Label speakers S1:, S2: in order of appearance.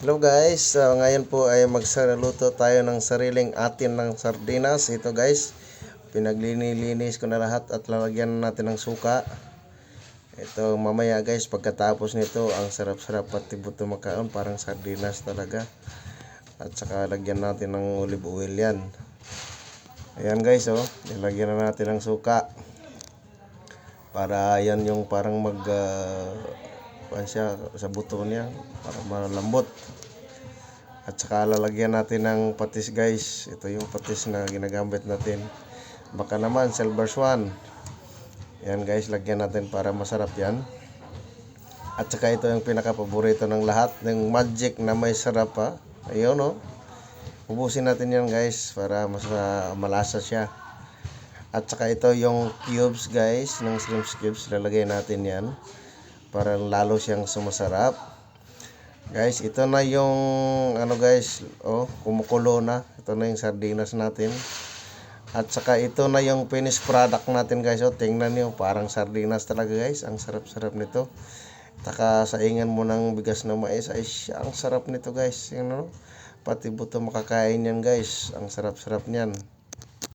S1: Hello guys, ngayon po ay magsaraluto tayo ng sariling atin ng sardinas. Ito guys, pinaglilinis ko na lahat at lalagyan natin ng suka. Ito mamaya guys, pagkatapos nito, ang sarap-sarap pati buto makaon, parang sardinas talaga. At saka lagyan natin ng olive oil yan. Ayan guys, nilagyan na natin ng suka. Para yan yung parang siya sa buto niya para malambot. At saka lalagyan natin ng patis guys. Ito yung patis na ginagamit natin. Baka naman silver swan. Yan guys, lagyan natin para masarap yan. At saka ito yung pinaka-paborito ng lahat, ng magic na may sarap pa. Ayun ubusin natin yan guys para mas malasa siya. At saka ito yung cubes guys, ng shrimp cubes, lalagay natin yan para lalo siyang sumasarap. Guys, ito na yung guys, kumukulo na. Ito na yung sardinas natin. At saka ito na yung finished product natin guys. Tingnan niyo, parang sardinas talaga guys. Ang sarap-sarap nito. Taka saingan mo ng bigas na mais ay ang sarap nito guys. Pati buto makakain yan guys. Ang sarap-sarap niyan.